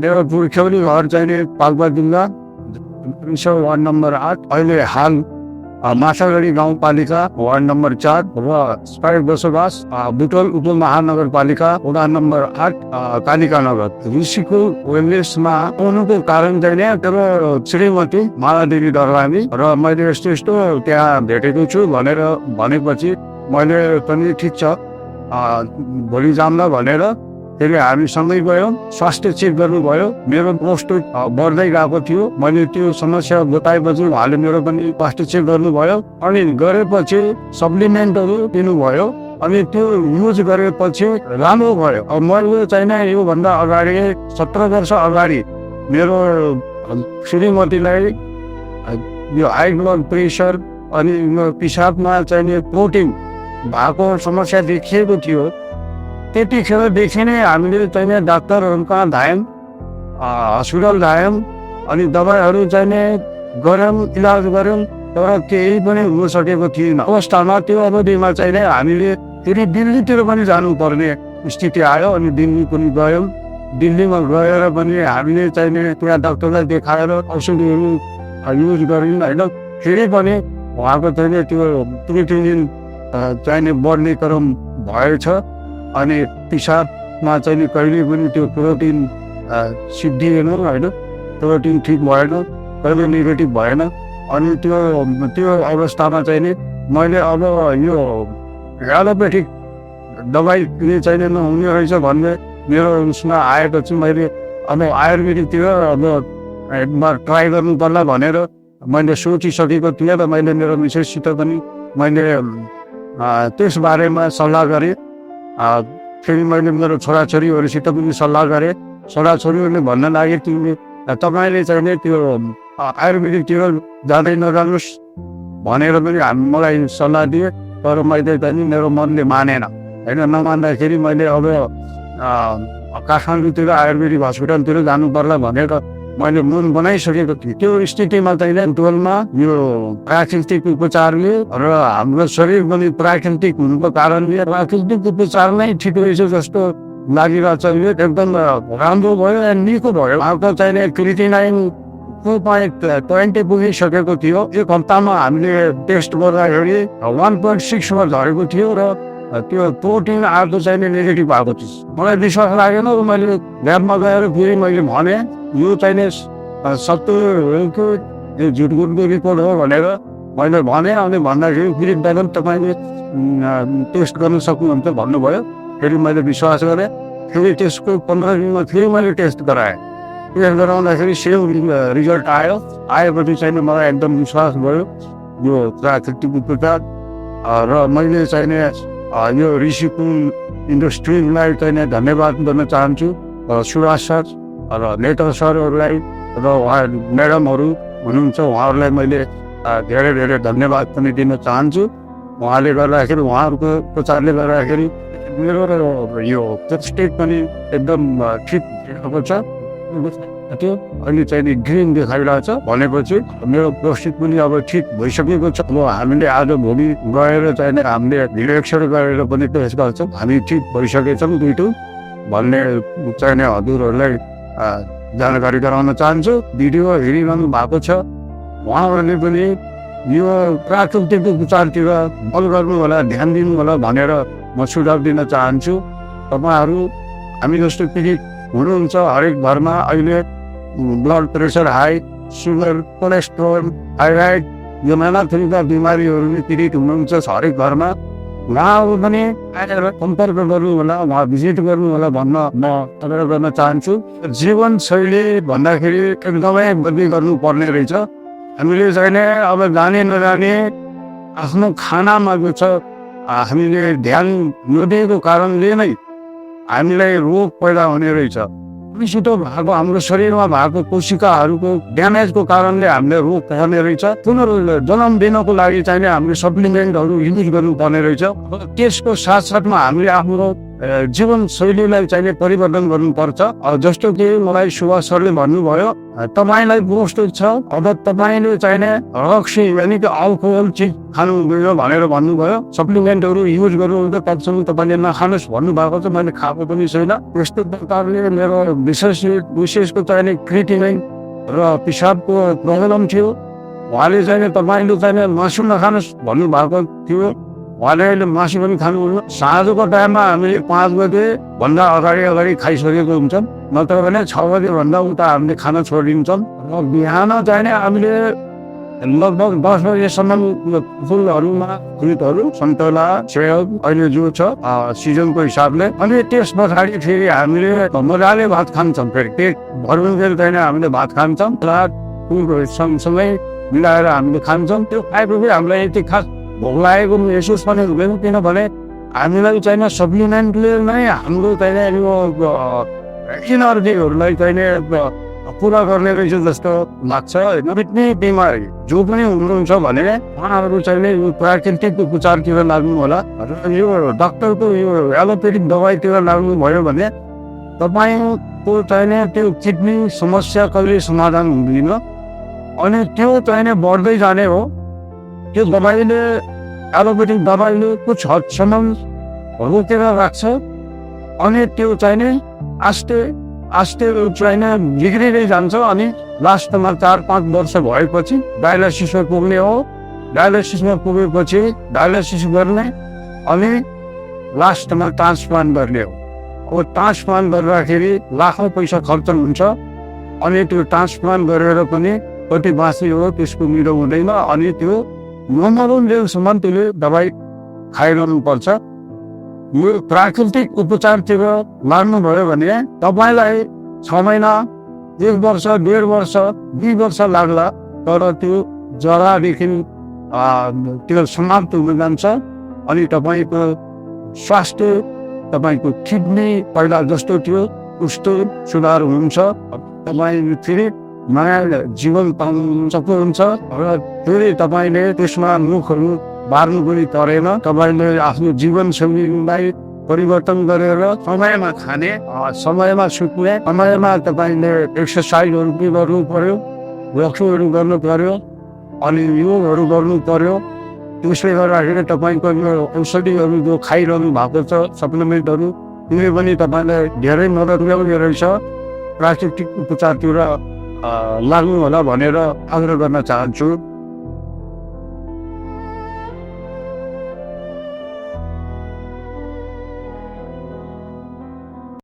मेरो पुर्ख्यौली घर चाहिँ पाल्पा जिल्ला वार्ड नम्बर 8 अहिले हाल माछागढी गाउँपालिका वार्ड नम्बर 4 र स्थायी बसोबास बुटोल उपमहानगरपालिका वडा नम्बर 8 कालिका नगर। ऋषिको वेलनेसमा आउनुको कारण चाहिँ मेरो श्रीमती मालादेवी दरलामी र मैले यस्तो यस्तो त्यहाँ भेटेको छु भनेर भनेपछि मैले पनि ठिक छ भोलि जाम्ला भनेर फेरि हामी सँगै गयौँ। स्वास्थ्य चेक गर्नुभयो, मेरो पोस्ट बढ्दै गएको थियो। मैले त्यो समस्या बताएपछि उहाँले मेरो पनि स्वास्थ्य चेक गर्नुभयो अनि गरेपछि सप्लिमेन्टहरू दिनुभयो अनि त्यो युज गरेपछि राम्रो भयो। अब मैले चाहिँ योभन्दा अगाडि 17 वर्ष अगाडि मेरो श्रीमतीलाई यो हाई ब्लड प्रेसर अनि पिसाबमा चाहिँ प्रोटिन भएको समस्या देखिएको थियो। त्यतिखेरदेखि नै हामीले चाहिँ डाक्टरहरू कहाँ धायौँ, हस्पिटल धायौँ अनि दबाईहरू चाहिँ गऱ्यौँ, इलाज गऱ्यौँ, तर केही पनि हुन सकेको थिएन। अवस्थामा त्यो अवधिमा चाहिँ हामीले फेरि दिल्लीतिर पनि जानुपर्ने स्थिति आयो अनि दिल्ली पनि गयौँ। दिल्लीमा गएर पनि हामीले चाहिँ त्यहाँ डाक्टरलाई देखाएर औषधिहरू युज गऱ्यौँ होइन। फेरि पनि उहाँको चाहिँ त्यो प्रोटिन चाहिने बढ्ने क्रम भएछ अनि पिसाबमा चाहिँ कहिले पनि त्यो प्रोटिन सिद्धिएन होइन, प्रोटिन ठिक भएन, कहिले नेगेटिभ भएन। अनि त्यो अवस्थामा चाहिँ नि मैले अब यो एलोपेथिक दबाई चाहिँ नहुने रहेछ भन्ने मेरो उसमा आएपछि मैले अब आयुर्वेदिकतिर अब एकबार ट्राई गर्नु पर्ला भनेर मैले सोचिसकेको थिएँ र मैले मेरो मिसेससित पनि मैले त्यस बारेमा सल्लाह गरेँ। फेरि मैले मेरो छोराछोरीहरूसित पनि सल्लाह गरेँ। छोराछोरीहरूले भन्न लागे कि तपाईँले चाहिँ त्यो आयुर्वेदिकतिर जाँदै नजानुहोस् भनेर पनि मलाई सल्लाह दिए, तर मैले चाहिँ मेरो मनले मानेन होइन। नमान्दाखेरि मैले अब काठमाडौँतिर आयुर्वेदिक हस्पिटलतिर जानु पर्ला भनेर मैले मन बनाइसकेको थिएँ। त्यो स्थितिमा चाहिँ टोलमा यो प्राकृतिक उपचारले र हाम्रो शरीर पनि प्राकृतिक हुनुको कारणले प्राकृतिक उपचार नै ठिक रहेछ जस्तो लागिरहेछ। यो एकदम राम्रो भयो, निको भयो। अब चाहिँ क्रिटिनाइन 2.20 पुगिसकेको थियो। एक हप्तामा हामीले टेस्ट गर्दाखेरि 1.6मा झरेको थियो र त्यो प्रोटिन आएको चाहिँ नेगेटिभ भएको थियो। मलाई विश्वास लागेन। मैले ल्याबमा गएर फेरि मैले भने यो चाहिँ सत्तरको यो झुटमुटको रिपोर्ट हो भनेर मैले भने। अनि भन्दाखेरि फेरि दाइले तपाईँले टेस्ट गर्न सक्नुहुन्छ भन्नुभयो। फेरि मैले विश्वास गरेँ। फेरि त्यसको 15 दिनमा फेरि मैले टेस्ट गराएँ। टेस्ट गराउँदाखेरि सेम रिजल्ट आयो। आएपछि चाहिँ मलाई एकदम विश्वास भयो यो प्राकृतिक उपचार र मैले चाहिँ यो ऋषिको इन्डस्ट्रीलाई चाहिँ धन्यवाद गर्न चाहन्छु। सुभाष सर र नेता सरहरूलाई र उहाँ म्याडमहरू हुनुहुन्छ उहाँहरूलाई मैले धेरै धेरै धन्यवाद पनि दिन चाहन्छु। उहाँले गर्दाखेरि उहाँहरूको प्रचारले गर्दाखेरि मेरो यो स्टेट पनि एकदम ठिक भएको छ। त्यो अहिले चाहिँ ग्रिन देखाइरहेछ भनेपछि मेरो प्रोस्टेट पनि अब ठिक भइसकेको छ। अब हामीले आज भोलि गएर चाहिँ हामीले निरीक्षण गरेर पनि टेस्ट गर्छौँ, हामी ठिक भइसकेछौँ दुईटो भन्ने चाहिँ हजुरहरूलाई जानकारी गराउन चाहन्छु। भिडियो हेरिरहनु भएको छ उहाँहरूले पनि यो प्राकृतिक उपचारतिर बल गर्नु होला, ध्यान दिनु होला भनेर म सुझाव दिन चाहन्छु। तपाईँहरू हामी जस्तो पीडित हुनुहुन्छ हरेक घरमा अहिले blood pressure high, sugar, cholesterol, thyroid यो नाना थरीका बिमारीहरूले पीडित हुनुहुन्छ हरेक घरमा। उहाँहरू पनि आएर सम्पर्क गर्नु होला, उहाँ भिजिट गर्नु होला भन्न म तपाईँलाई गर्न चाहन्छु। जीवनशैली भन्दाखेरि एकदमै बदली गर्नुपर्ने रहेछ। हामीले चाहिँ अब जाने नजाने आफ्नो खानामा जो छ हामीले ध्यान नदिएको कारणले नै हामीलाई रोग पैदा हुने रहेछ। विशुद्ध भएको हाम्रो शरीरमा भएको कोशिकाहरूको ड्यामेजको कारणले हामीले रोग पर्ने रहेछ। पुनर्जन्म दिनको लागि चाहिँ हामीले सप्लिमेन्टहरू युज गर्नुपर्ने रहेछ। त्यसको साथसाथमा हामीले आफ्नो जीवनशैलीलाई चाहिँ परिवर्तन गर्नुपर्छ। जस्तो कि मलाई सुभाष सरले भन्नुभयो तपाईँलाई बोस्ट छ, अब तपाईँले चाहिने रक्सी यानि कि अल्कोहल चिज खानु हुँदैन भनेर भन्नुभयो, सप्लिमेन्टहरू युज गर्नुहुन्छ तबसम्म तपाईँले नखानुहोस् भन्नुभएको छ। मैले खाएको पनि छैन। यस्तो प्रकारले मेरो विशेषको चाहिने क्रिटिनाइन र पिसाबको प्रब्लम थियो। उहाँले चाहिँ तपाईँले चाहिँ मासु नखानुहोस् भन्नुभएको थियो। उहाँले अहिले मासु पनि खानुहुन्न। साँझको टाइममा हामीले 5 बजे भन्दा अगाडि खाइसकेको हुन्छौँ, नत्र भने 6 बजे भन्दा उता हामीले खाना छोडिदिन्छौँ। र बिहान चाहिँ हामीले लगभग 10 बजेसम्म फुलहरूमा फ्रुटहरू सन्तोला सेब अहिले जो छ सिजनको हिसाबले, अनि त्यस पछाडि फेरि हामीले मजाले भात खान्छौँ। फेरि पेट भरुन्जेल चाहिँ हामीले भात खान्छौँ र फुलहरू सँगसँगै मिलाएर हामीले खान्छौँ। त्यो खाएपछि हामीलाई यति खास भोक लागेको महसुस पनि हुँदैन, किनभने हामीलाई चाहिने सप्लिमेन्टले नै हाम्रो चाहिने इनर्जीहरूलाई चाहिने पुरा गर्ने रहेछ जस्तो लाग्छ। बित्ने बिमारी जो पनि हुनुहुन्छ भने उहाँहरू चाहिने प्राकृतिक उपचारतिर लाग्नु होला र यो डाक्टरको यो एलोपेथिक दबाईतिर लाग्नुभयो भने तपाईँको चाहिने त्यो किडनी समस्या कहिले समाधान हुँदैन, अनि त्यो चाहिने बढ्दै जाने हो। त्यो दबाईले एलोपेथिक दबाईले कुछ हदसम्म रोकेर राख्छ, अनि त्यो चाहिने आस्ते आस्ते चाहिने बिग्रिँदै जान्छ, अनि लास्टमा 4-5 वर्ष भएपछि डायलाइसिसमा पुग्ने हो। डायलाइसिसमा पुगेपछि डायलाइसिस गर्ने अनि लास्टमा ट्रान्सप्लान्ट गर्ने हो। अब ट्रान्सप्लान्ट गर्दाखेरि लाखौँ पैसा खर्च हुन्छ, अनि त्यो ट्रान्सप्लान्ट गरेर पनि कति बाँच्ने हो त्यसको मिरो हुँदैन, अनि त्यो नमरुन्जेलसम्म त्यसले दबाई खाइरहनुपर्छ। यो प्राकृतिक उपचारतिर लाग्नुभयो भने तपाईँलाई 6 महिना, 1 वर्ष, 1.5 वर्ष, 2 वर्ष लाग्ला, तर त्यो जरादेखि त्यो समाप्त हुन जान्छ। अनि तपाईँको स्वास्थ्य, तपाईँको किडनी पहिला जस्तो थियो उस्तो सुधार हुन्छ। तपाईँ फेरि नयाँ जीवन पाउनु सक्नुहुन्छ र फेरि तपाईँले त्यसमा मुखहरू बार्नु पनि परेन। तपाईँले आफ्नो जीवनशैलीलाई परिवर्तन गरेर समयमा खाने, समयमा सुत्ने, समयमा तपाईँले एक्सर्साइजहरू पनि गर्नु पर्यो, वक्सहरू गर्नु पर्यो, अनि योगहरू गर्नु पर्यो। त्यसले गर्दाखेरि तपाईँको यो औषधिहरू जो खाइरहनु भएको छ सप्लिमेन्टहरू, त्यसले पनि तपाईँलाई धेरै मद्दत ल्याउने रहेछ। प्राकृतिक उपचारतिर लाग्नु होला भनेर आग्रह गर्न चाहन्छु।